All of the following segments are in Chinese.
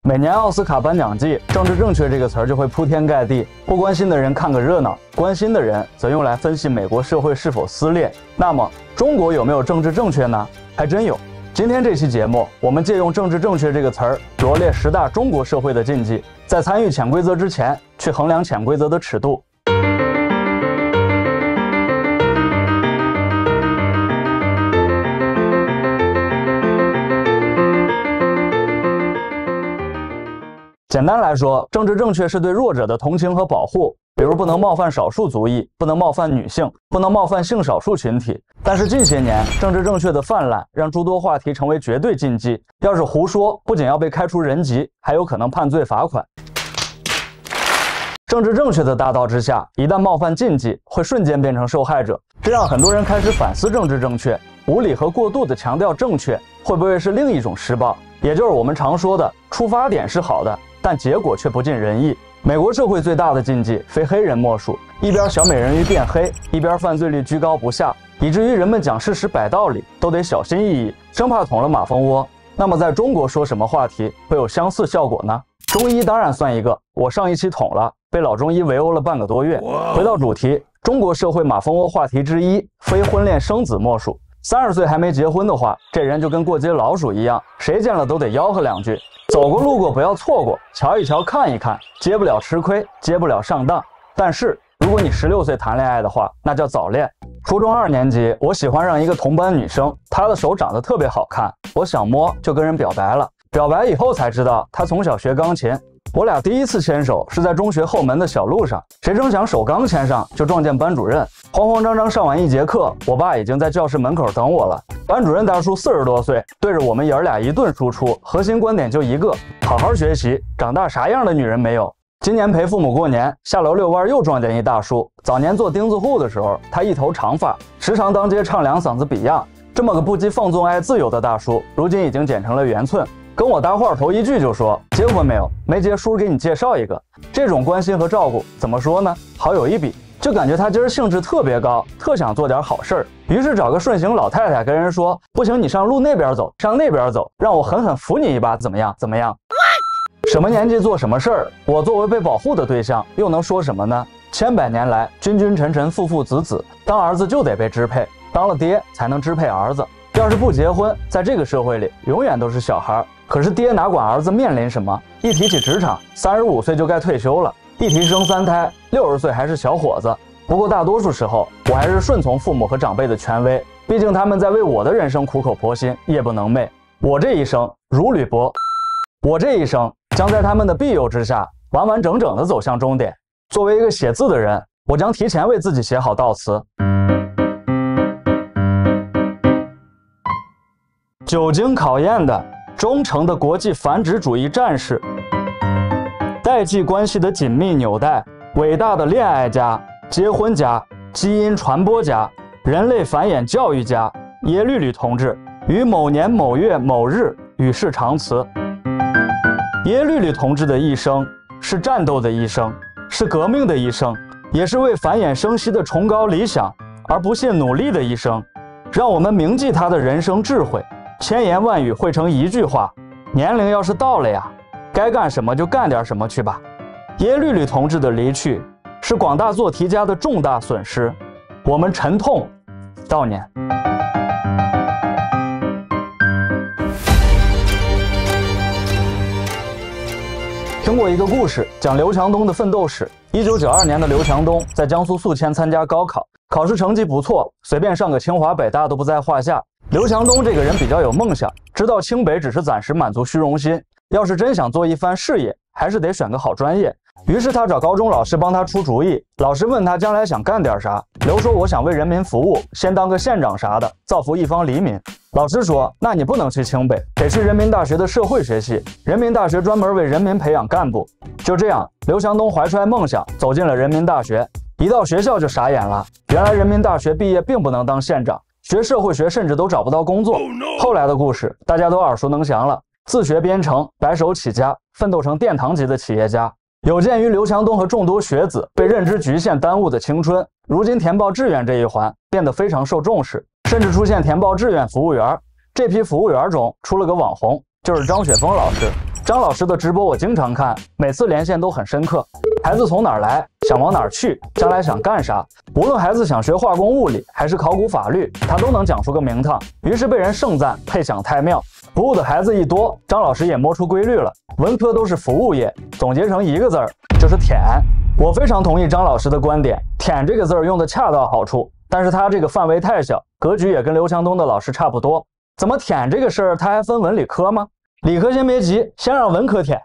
每年奥斯卡颁奖季，政治正确这个词儿就会铺天盖地。不关心的人看个热闹，关心的人则用来分析美国社会是否撕裂。那么，中国有没有政治正确呢？还真有。今天这期节目，我们借用政治正确这个词儿，罗列10大中国社会的禁忌，在参与潜规则之前，去衡量潜规则的尺度。简单来说，政治正确是对弱者的同情和保护，比如不能冒犯少数族裔，不能冒犯女性，不能冒犯性少数群体。但是近些年，政治正确的泛滥让诸多话题成为绝对禁忌，要是胡说，不仅要被开除人籍，还有可能判罪罚款。政治正确的大道之下，一旦冒犯禁忌，会瞬间变成受害者，这让很多人开始反思政治正确。无理和过度的强调正确，会不会是另一种施暴？也就是我们常说的出发点是好的，但结果却不尽人意。美国社会最大的禁忌非黑人莫属，一边小美人鱼变黑，一边犯罪率居高不下，以至于人们讲事实摆道理都得小心翼翼，生怕捅了马蜂窝。那么在中国说什么话题会有相似效果呢？中医当然算一个，我上一期捅了，被老中医围殴了半个多月。回到主题，中国社会马蜂窝话题之一，非婚恋生子莫属。30岁还没结婚的话，这人就跟过街老鼠一样，谁见了都得吆喝2句。走过路过不要错过，瞧一瞧看一看，接不了吃亏，接不了上当。但是如果你16岁谈恋爱的话，那叫早恋。初中2年级，我喜欢上一个同班女生，她的手长得特别好看，我想摸就跟人表白了。表白以后才知道她从小学钢琴。我俩第一次牵手是在中学后门的小路上，谁成想手刚牵上就撞见班主任。慌慌张张上完1节课，我爸已经在教室门口等我了。班主任大叔40多岁，对着我们爷儿俩一顿输出，核心观点就一个：好好学习，长大啥样的女人没有。今年陪父母过年，下楼遛弯又撞见一大叔。早年做钉子户的时候，他一头长发，时常当街唱2嗓子 Beyond。这么个不羁放纵爱自由的大叔，如今已经剪成了圆寸。跟我搭话头一句就说结婚没有，没结叔给你介绍一个。这种关心和照顾怎么说呢？好有一比，就感觉他今儿兴致特别高，特想做点好事儿。于是找个顺行老太太跟人说，不行你上路那边走，上那边走，让我狠狠扶你一把，怎么样？怎么样？什么年纪做什么事儿？我作为被保护的对象，又能说什么呢？千百年来，君君臣臣，父父子子，当儿子就得被支配，当了爹才能支配儿子。要是不结婚，在这个社会里永远都是小孩。可是爹哪管儿子面临什么？一提起职场，35岁就该退休了；一提生3胎，60岁还是小伙子。不过大多数时候，我还是顺从父母和长辈的权威，毕竟他们在为我的人生苦口婆心，夜不能寐。我这一生如履薄，我这一生将在他们的庇佑之下，完完整整地走向终点。作为一个写字的人，我将提前为自己写好悼词。久经考验的忠诚的国际繁殖主义战士，代际关系的紧密纽带，伟大的恋爱家、结婚家、基因传播家、人类繁衍教育家耶律吕同志于某年某月某日与世长辞。耶律吕同志的一生是战斗的一生，是革命的一生，也是为繁衍生息的崇高理想而不懈努力的一生。让我们铭记他的人生智慧，千言万语汇成一句话：年龄要是到了呀，该干什么就干点什么去吧。耶律吕同志的离去是广大做题家的重大损失，我们沉痛悼念。听过一个故事，讲刘强东的奋斗史。1992年的刘强东在江苏宿迁参加高考，考试成绩不错，随便上个清华北大都不在话下。刘强东这个人比较有梦想，知道清北只是暂时满足虚荣心，要是真想做一番事业，还是得选个好专业。于是他找高中老师帮他出主意，老师问他将来想干点啥，刘说我想为人民服务，先当个县长啥的，造福一方黎民。老师说那你不能去清北，得去人民大学的社会学系，人民大学专门为人民培养干部。就这样，刘强东怀揣梦想走进了人民大学，一到学校就傻眼了，原来人民大学毕业并不能当县长，学社会学甚至都找不到工作。后来的故事大家都耳熟能详了，自学编程，白手起家，奋斗成殿堂级的企业家。有鉴于刘强东和众多学子被认知局限耽误的青春，如今填报志愿这一环变得非常受重视，甚至出现填报志愿服务员。这批服务员中出了个网红，就是张雪峰老师。张老师的直播我经常看，每次连线都很深刻。孩子从哪儿来，想往哪儿去，将来想干啥，无论孩子想学化工物理还是考古法律，他都能讲出个名堂，于是被人盛赞配享太妙。服务的孩子一多，张老师也摸出规律了，文科都是服务业，总结成一个字儿，就是舔。我非常同意张老师的观点，舔这个字儿用的恰到好处，但是他这个范围太小，格局也跟刘强东的老师差不多。怎么舔这个事儿，他还分文理科吗？理科先别急，先让文科舔。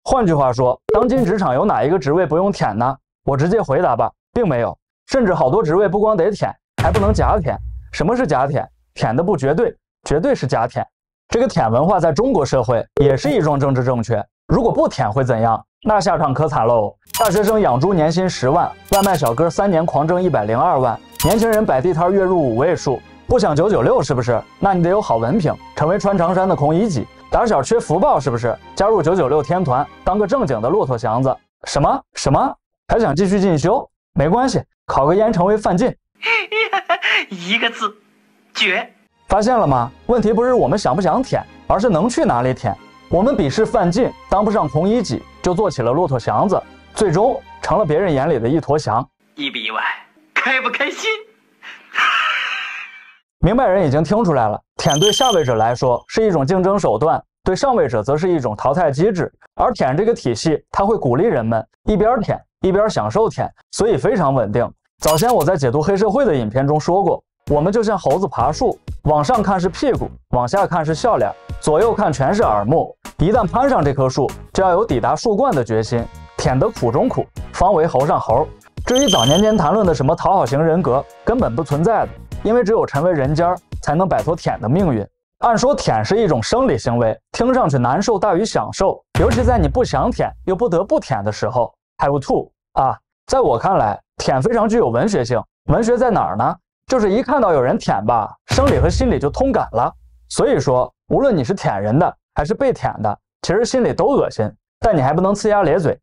换句话说，当今职场有哪一个职位不用舔呢？我直接回答吧，并没有。甚至好多职位不光得舔，还不能假舔。什么是假舔？舔的不绝对，绝对是假舔。这个舔文化在中国社会也是一桩政治正确。如果不舔会怎样？那下场可惨喽！大学生养猪年薪10万，外卖小哥3年狂挣102万，年轻人摆地摊月入5位数。不想996是不是？那你得有好文凭，成为穿长衫的孔乙己。打小缺福报是不是？加入996天团，当个正经的骆驼祥子。什么？还想继续进修？没关系，考个研成为范进。一个字，绝。发现了吗？问题不是我们想不想舔，而是能去哪里舔。我们鄙视范进，当不上孔乙己，就做起了骆驼祥子，最终成了别人眼里的一坨翔。意不意外？开不开心？明白人已经听出来了，舔对下位者来说是一种竞争手段，对上位者则是一种淘汰机制。而舔这个体系，它会鼓励人们一边舔一边享受舔，所以非常稳定。早先我在解读黑社会的影片中说过，我们就像猴子爬树，往上看是屁股，往下看是笑脸，左右看全是耳目。一旦攀上这棵树，就要有抵达树冠的决心，舔得苦中苦，方为猴上猴。至于早年间谈论的什么讨好型人格，根本不存在的。因为只有成为人尖儿，才能摆脱舔的命运。按说舔是一种生理行为，听上去难受大于享受，尤其在你不想舔又不得不舔的时候，还有吐啊！在我看来，舔非常具有文学性。文学在哪儿呢？就是一看到有人舔吧，生理和心理就通感了。所以说，无论你是舔人的还是被舔的，其实心里都恶心，但你还不能呲牙咧嘴。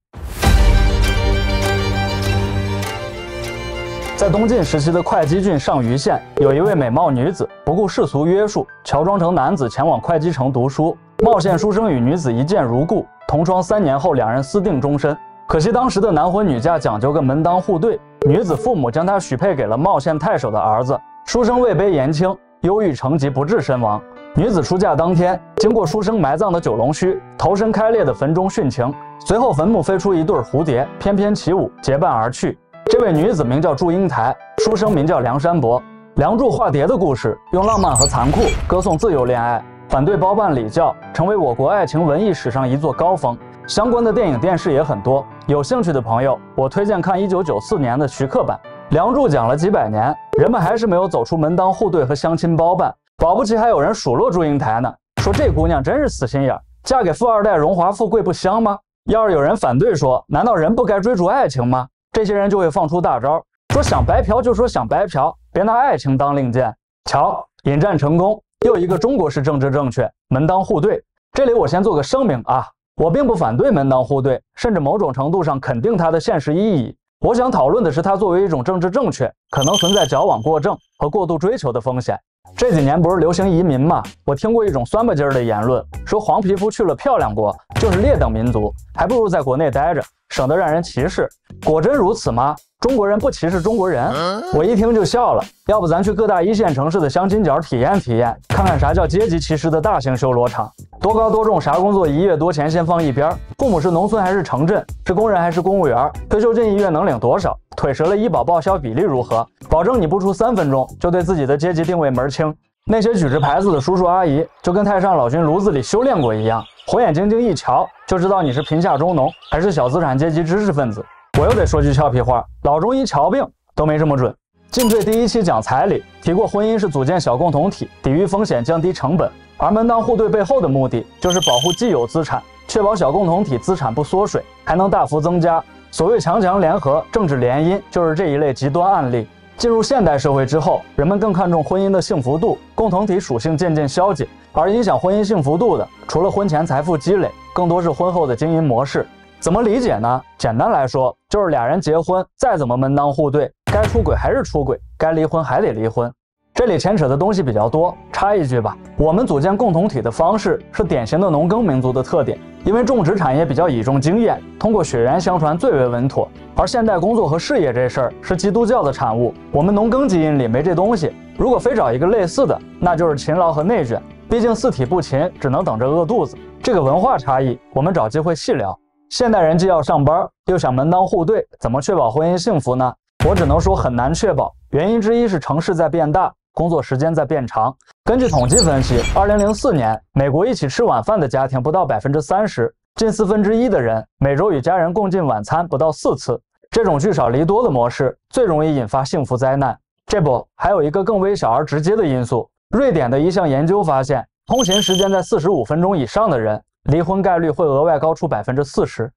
在东晋时期的会稽郡上虞县，有一位美貌女子，不顾世俗约束，乔装成男子前往会稽城读书。茂县书生与女子一见如故，同窗3年后，两人私定终身。可惜当时的男婚女嫁讲究个门当户对，女子父母将她许配给了茂县太守的儿子。书生位卑言轻，忧郁成疾，不治身亡。女子出嫁当天，经过书生埋葬的九龙墟，头身开裂的坟中殉情。随后坟墓飞出一对蝴蝶，翩翩起舞，结伴而去。这位女子名叫祝英台，书生名叫梁山伯。梁祝化蝶的故事，用浪漫和残酷歌颂自由恋爱，反对包办礼教，成为我国爱情文艺史上一座高峰。相关的电影电视也很多，有兴趣的朋友，我推荐看1994年的徐克版。梁祝讲了几百年，人们还是没有走出门当户对和相亲包办，保不齐还有人数落祝英台呢，说这姑娘真是死心眼，嫁给富二代荣华富贵不香吗？要是有人反对说，难道人不该追逐爱情吗？这些人就会放出大招，说想白嫖就说想白嫖，别拿爱情当令箭。瞧，引战成功，又一个中国式政治正确，门当户对。这里我先做个声明啊，我并不反对门当户对，甚至某种程度上肯定它的现实意义。我想讨论的是它作为一种政治正确，可能存在矫枉过正和过度追求的风险。这几年不是流行移民吗？我听过一种酸不劲儿的言论，说黄皮肤去了漂亮国就是劣等民族，还不如在国内待着，省得让人歧视。果真如此吗？中国人不歧视中国人？我一听就笑了。要不咱去各大1线城市的相亲角体验体验，看看啥叫阶级歧视的大型修罗场。多高多重啥工作1月多钱先放一边，父母是农村还是城镇，是工人还是公务员，退休金1月能领多少，腿折了医保报销比例如何，保证你不出3分钟就对自己的阶级定位门清。那些举着牌子的叔叔阿姨，就跟太上老君炉子里修炼过一样，火眼金睛一瞧就知道你是贫下中农还是小资产阶级知识分子。我又得说句俏皮话，老中医瞧病都没这么准。进退第1期讲彩礼提过，婚姻是组建小共同体，抵御风险，降低成本，而门当户对背后的目的就是保护既有资产，确保小共同体资产不缩水，还能大幅增加。所谓强强联合、政治联姻，就是这一类极端案例。进入现代社会之后，人们更看重婚姻的幸福度，共同体属性渐渐消解，而影响婚姻幸福度的，除了婚前财富积累，更多是婚后的经营模式。怎么理解呢？简单来说，就是俩人结婚，再怎么门当户对，该出轨还是出轨，该离婚还得离婚。这里牵扯的东西比较多，插一句吧，我们组建共同体的方式是典型的农耕民族的特点，因为种植产业比较倚重经验，通过血缘相传最为稳妥。而现代工作和事业这事儿是基督教的产物，我们农耕基因里没这东西。如果非找一个类似的，那就是勤劳和内卷。毕竟四体不勤，只能等着饿肚子。这个文化差异，我们找机会细聊。现代人既要上班，又想门当户对，怎么确保婚姻幸福呢？我只能说很难确保，原因之一是城市在变大，工作时间在变长。根据统计分析，2004年，美国一起吃晚饭的家庭不到30%，近1/4的人每周与家人共进晚餐不到4次。这种聚少离多的模式最容易引发幸福灾难。这不，还有一个更微小而直接的因素。瑞典的一项研究发现，通勤时间在45分钟以上的人，离婚概率会额外高出40%。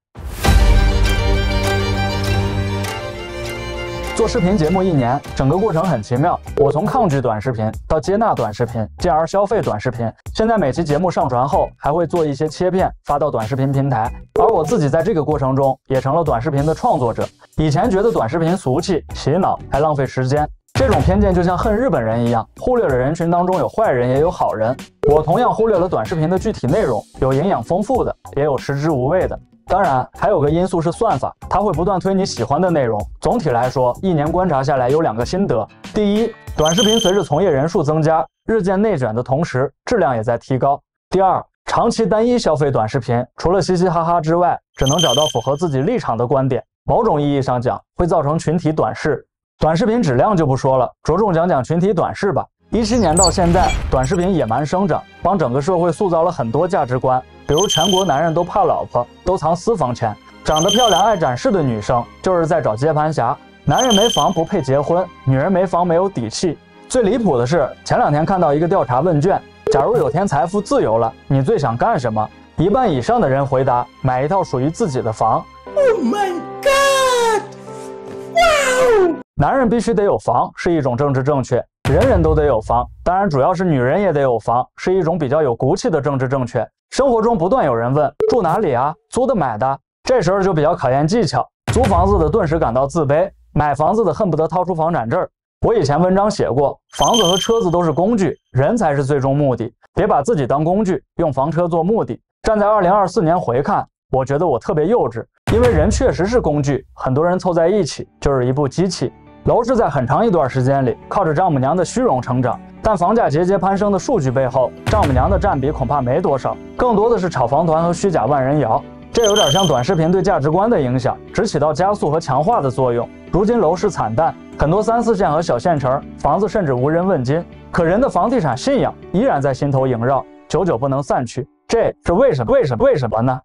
做视频节目1年，整个过程很奇妙。我从抗拒短视频到接纳短视频，进而消费短视频。现在每期节目上传后，还会做一些切片发到短视频平台。而我自己在这个过程中也成了短视频的创作者。以前觉得短视频俗气、洗脑，还浪费时间。这种偏见就像恨日本人一样，忽略了人群当中有坏人也有好人。我同样忽略了短视频的具体内容，有营养丰富的，也有食之无味的。当然，还有个因素是算法，它会不断推你喜欢的内容。总体来说，1年观察下来有2个心得：第一，短视频随着从业人数增加，日渐内卷的同时，质量也在提高；第二，长期单一消费短视频，除了嘻嘻哈哈之外，只能找到符合自己立场的观点。某种意义上讲，会造成群体短视。短视频质量就不说了，着重讲讲群体短视吧。17年到现在，短视频野蛮生长，帮整个社会塑造了很多价值观。比如全国男人都怕老婆，都藏私房钱，长得漂亮爱展示的女生就是在找接盘侠。男人没房不配结婚，女人没房没有底气。最离谱的是，前2天看到一个调查问卷，假如有天财富自由了，你最想干什么？1半以上的人回答买一套属于自己的房。Oh my god！ 哇！男人必须得有房是一种政治正确，人人都得有房，当然主要是女人也得有房，是一种比较有骨气的政治正确。生活中不断有人问住哪里啊？租的买的？这时候就比较考验技巧。租房子的顿时感到自卑，买房子的恨不得掏出房产证。我以前文章写过，房子和车子都是工具，人才是最终目的。别把自己当工具，用房车做目的。站在2024年回看，我觉得我特别幼稚，因为人确实是工具，很多人凑在一起就是一部机器。楼市在很长一段时间里靠着丈母娘的虚荣成长，但房价节节攀升的数据背后，丈母娘的占比恐怕没多少，更多的是炒房团和虚假万人谣。这有点像短视频对价值观的影响，只起到加速和强化的作用。如今楼市惨淡，很多3、4线和小县城房子甚至无人问津，可人的房地产信仰依然在心头萦绕，久久不能散去。这是为什么呢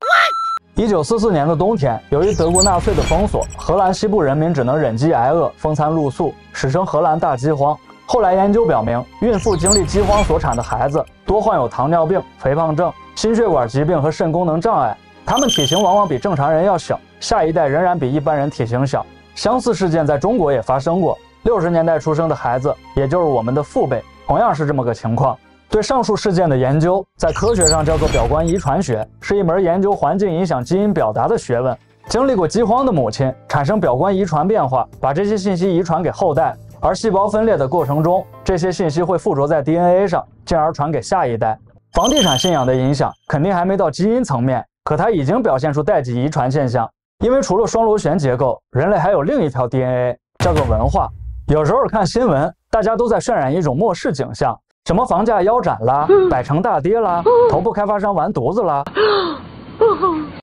？1944年的冬天，由于德国纳粹的封锁，荷兰西部人民只能忍饥挨饿、风餐露宿，史称荷兰大饥荒。后来研究表明，孕妇经历饥荒所产的孩子多患有糖尿病、肥胖症、心血管疾病和肾功能障碍，他们体型往往比正常人要小，下一代仍然比一般人体型小。相似事件在中国也发生过，60年代出生的孩子，也就是我们的父辈，同样是这么个情况。对上述事件的研究，在科学上叫做表观遗传学，是一门研究环境影响基因表达的学问。经历过饥荒的母亲产生表观遗传变化，把这些信息遗传给后代，而细胞分裂的过程中，这些信息会附着在 DNA 上，进而传给下一代。房地产信仰的影响肯定还没到基因层面，可它已经表现出代际遗传现象。因为除了双螺旋结构，人类还有另一条 DNA， 叫做文化。有时候看新闻，大家都在渲染一种末世景象。什么房价腰斩啦，百城大跌啦，头部开发商完犊子啦，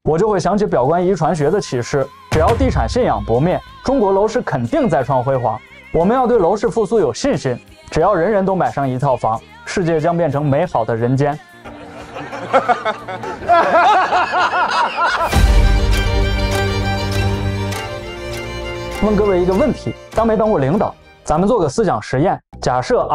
我就会想起表观遗传学的启示：只要地产信仰不灭，中国楼市肯定再创辉煌。我们要对楼市复苏有信心，只要人人都买上一套房，世界将变成美好的人间。问各位一个问题：当没当过领导？咱们做个思想实验，假设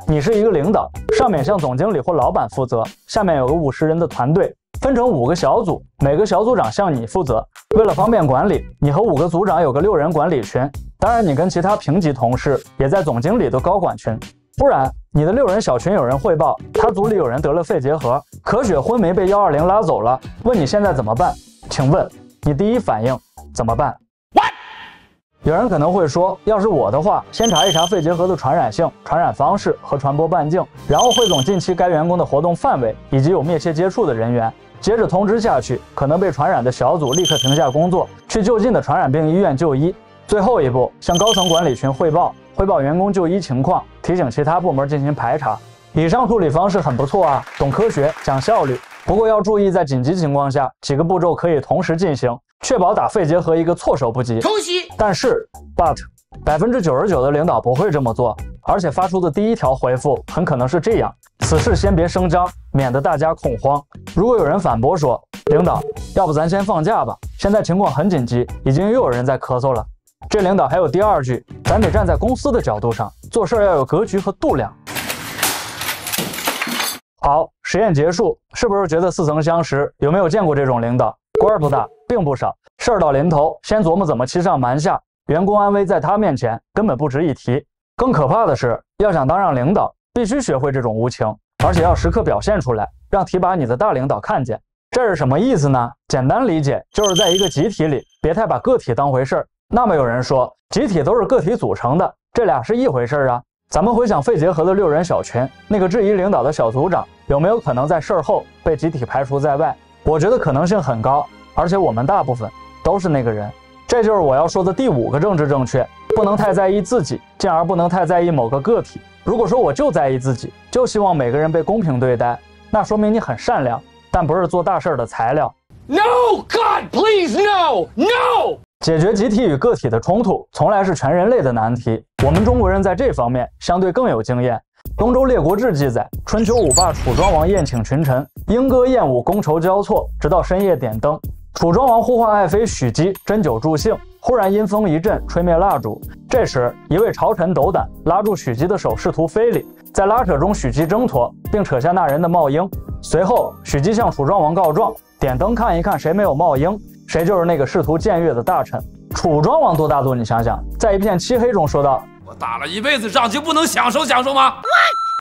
你是一个领导，上面向总经理或老板负责，下面有个50人的团队，分成5个小组，每个小组长向你负责。为了方便管理，你和5个组长有个6人管理群，当然你跟其他平级同事也在总经理的高管群。不然你的6人小群有人汇报，他组里有人得了肺结核，咳血昏迷被120拉走了，问你现在怎么办？请问你第一反应怎么办？有人可能会说，要是我的话，先查一查肺结核的传染性、传染方式和传播半径，然后汇总近期该员工的活动范围以及有密切接触的人员，接着通知下去可能被传染的小组立刻停下工作，去就近的传染病医院就医。最后一步，向高层管理群汇报员工就医情况，提醒其他部门进行排查。以上处理方式很不错啊，懂科学，讲效率。不过要注意，在紧急情况下，几个步骤可以同时进行，确保打肺结核一个措手不及。冲洗。但是 99% 的领导不会这么做，而且发出的第一条回复很可能是这样：此事先别声张，免得大家恐慌。如果有人反驳说，领导，要不咱先放假吧，现在情况很紧急，已经又有人在咳嗽了。这领导还有第二句，咱得站在公司的角度上，做事要有格局和度量。好，实验结束，是不是觉得似曾相识？有没有见过这种领导？官儿不大，并不少，事儿到临头，先琢磨怎么欺上瞒下，员工安危在他面前根本不值一提。更可怕的是，要想当上领导，必须学会这种无情，而且要时刻表现出来，让提拔你的大领导看见。这是什么意思呢？简单理解，就是在一个集体里，别太把个体当回事儿。那么有人说，集体都是个体组成的，这俩是一回事儿啊。咱们回想肺结核的6人小群，那个质疑领导的小组长有没有可能在事后被集体排除在外？我觉得可能性很高，而且我们大部分都是那个人。这就是我要说的第5个政治正确，不能太在意自己，进而不能太在意某个个体。如果说我就在意自己，就希望每个人被公平对待，那说明你很善良，但不是做大事的材料。No, God, please, no, no! 解决集体与个体的冲突，从来是全人类的难题。我们中国人在这方面相对更有经验。《东周列国志》记载，春秋五霸楚庄王宴请群臣，莺歌燕舞，觥筹交错，直到深夜点灯。楚庄王呼唤爱妃许姬斟酒助兴，忽然阴风一阵，吹灭蜡烛。这时，一位朝臣斗胆拉住许姬的手，试图非礼，在拉扯中，许姬挣脱，并扯下那人的帽缨。随后，许姬向楚庄王告状，点灯看一看，谁没有帽缨，谁就是那个试图僭越的大臣。楚庄王多大度，你想想，在一片漆黑中说道：“我打了一辈子仗，就不能享受享受吗？”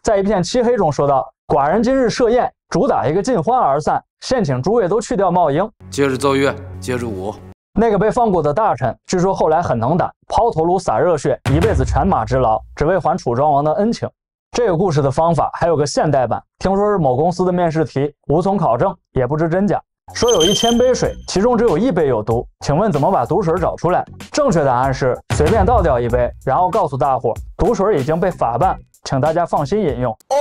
在一片漆黑中说道：“寡人今日设宴，主打一个尽欢而散，现请诸位都去掉帽缨。”接着奏乐，接着舞。那个被放过的大臣，据说后来很能打，抛头颅洒热血，一辈子犬马之劳，只为还楚庄王的恩情。这个故事的方法还有个现代版，听说是某公司的面试题，无从考证，也不知真假。说有1000杯水，其中只有1杯有毒，请问怎么把毒水找出来？正确答案是随便倒掉1杯，然后告诉大伙，毒水已经被法办，请大家放心饮用。Oh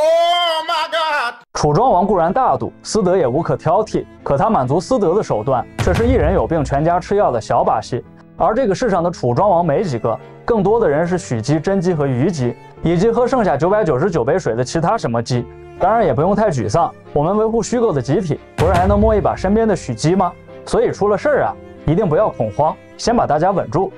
my God！ 楚庄王固然大度，私德也无可挑剔，可他满足私德的手段，却是一人有病全家吃药的小把戏。而这个世上的楚庄王没几个，更多的人是许姬、甄姬和虞姬，以及喝剩下999杯水的其他什么姬。当然也不用太沮丧，我们维护虚构的集体，不是还能摸一把身边的许姬吗？所以出了事儿啊，一定不要恐慌，先把大家稳住。